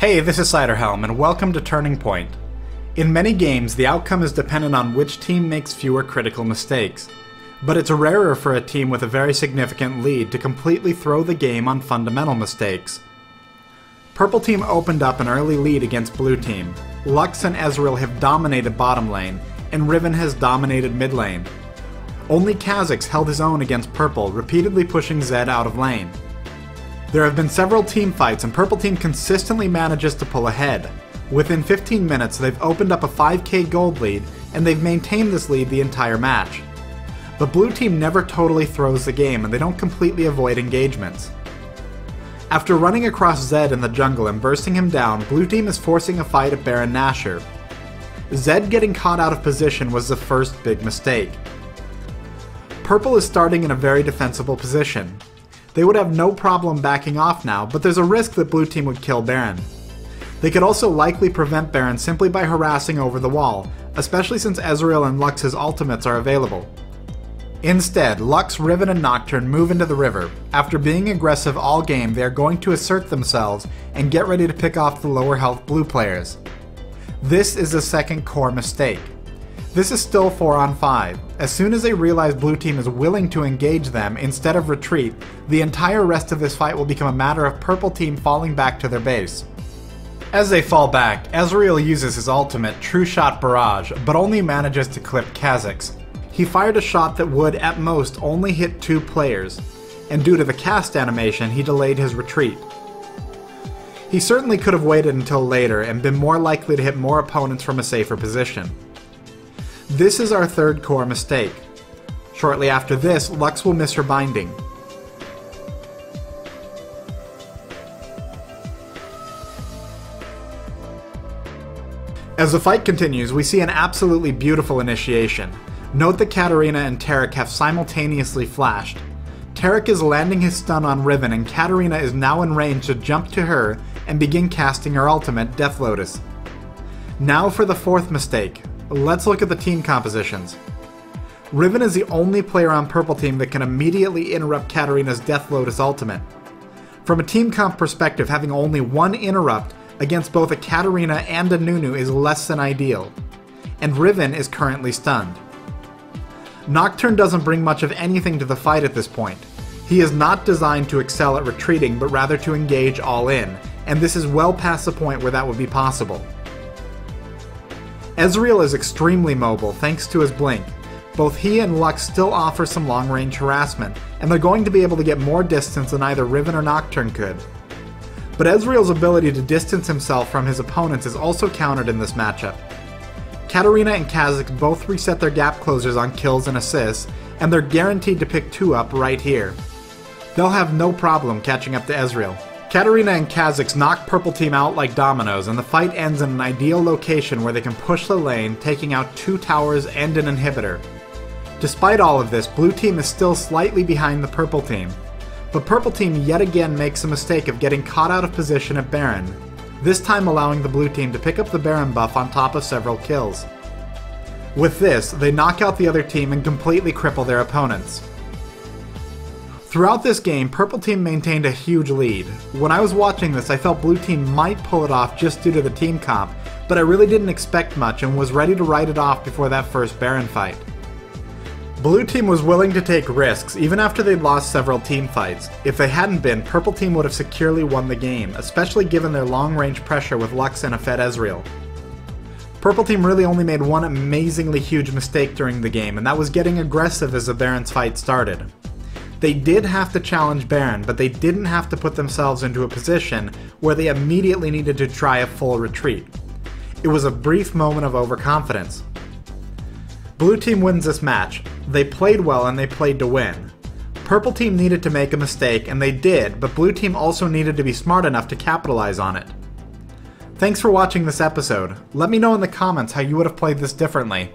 Hey, this is Ciderhelm, and welcome to Turning Point. In many games, the outcome is dependent on which team makes fewer critical mistakes, but it's rarer for a team with a very significant lead to completely throw the game on fundamental mistakes. Purple Team opened up an early lead against Blue Team. Lux and Ezreal have dominated bottom lane, and Riven has dominated mid lane. Only Kha'Zix held his own against Purple, repeatedly pushing Zed out of lane. There have been several team fights, and Purple Team consistently manages to pull ahead. Within 15 minutes, they've opened up a 5k gold lead, and they've maintained this lead the entire match. But Blue Team never totally throws the game, and they don't completely avoid engagements. After running across Zed in the jungle and bursting him down, Blue Team is forcing a fight at Baron Nashor. Zed getting caught out of position was the first big mistake. Purple is starting in a very defensible position. They would have no problem backing off now, but there's a risk that Blue Team would kill Baron. They could also likely prevent Baron simply by harassing over the wall, especially since Ezreal and Lux's ultimates are available. Instead, Lux, Riven, and Nocturne move into the river. After being aggressive all game, they are going to assert themselves and get ready to pick off the lower health blue players. This is the second core mistake. This is still 4 on 5. As soon as they realize Blue Team is willing to engage them instead of retreat, the entire rest of this fight will become a matter of Purple Team falling back to their base. As they fall back, Ezreal uses his ultimate, True Shot Barrage, but only manages to clip Kha'Zix. He fired a shot that would, at most, only hit 2 players, and due to the cast animation, he delayed his retreat. He certainly could have waited until later and been more likely to hit more opponents from a safer position. This is our third core mistake. Shortly after this, Lux will miss her binding. As the fight continues, we see an absolutely beautiful initiation. Note that Katarina and Taric have simultaneously flashed. Taric is landing his stun on Riven, and Katarina is now in range to jump to her and begin casting her ultimate, Death Lotus. Now for the fourth mistake. Let's look at the team compositions. Riven is the only player on Purple Team that can immediately interrupt Katarina's Death Lotus ultimate. From a team comp perspective, having only one interrupt against both a Katarina and a Nunu is less than ideal, and Riven is currently stunned. Nocturne doesn't bring much of anything to the fight at this point. He is not designed to excel at retreating, but rather to engage all in, and this is well past the point where that would be possible. Ezreal is extremely mobile thanks to his blink. Both he and Lux still offer some long-range harassment, and they're going to be able to get more distance than either Riven or Nocturne could. But Ezreal's ability to distance himself from his opponents is also countered in this matchup. Katarina and Kha'Zix both reset their gap closers on kills and assists, and they're guaranteed to pick 2 up right here. They'll have no problem catching up to Ezreal. Katarina and Kha'Zix knock Purple Team out like dominoes, and the fight ends in an ideal location where they can push the lane, taking out 2 towers and an inhibitor. Despite all of this, Blue Team is still slightly behind the Purple Team. But Purple Team yet again makes a mistake of getting caught out of position at Baron, this time allowing the Blue Team to pick up the Baron buff on top of several kills. With this, they knock out the other team and completely cripple their opponents. Throughout this game, Purple Team maintained a huge lead. When I was watching this, I felt Blue Team might pull it off just due to the team comp, but I really didn't expect much and was ready to write it off before that first Baron fight. Blue Team was willing to take risks even after they'd lost several team fights. If they hadn't been, Purple Team would have securely won the game, especially given their long-range pressure with Lux and a fed Ezreal. Purple Team really only made one amazingly huge mistake during the game, and that was getting aggressive as the Baron's fight started. They did have to challenge Baron, but they didn't have to put themselves into a position where they immediately needed to try a full retreat. It was a brief moment of overconfidence. Blue Team wins this match. They played well and they played to win. Purple Team needed to make a mistake, and they did, but Blue Team also needed to be smart enough to capitalize on it. Thanks for watching this episode. Let me know in the comments how you would have played this differently.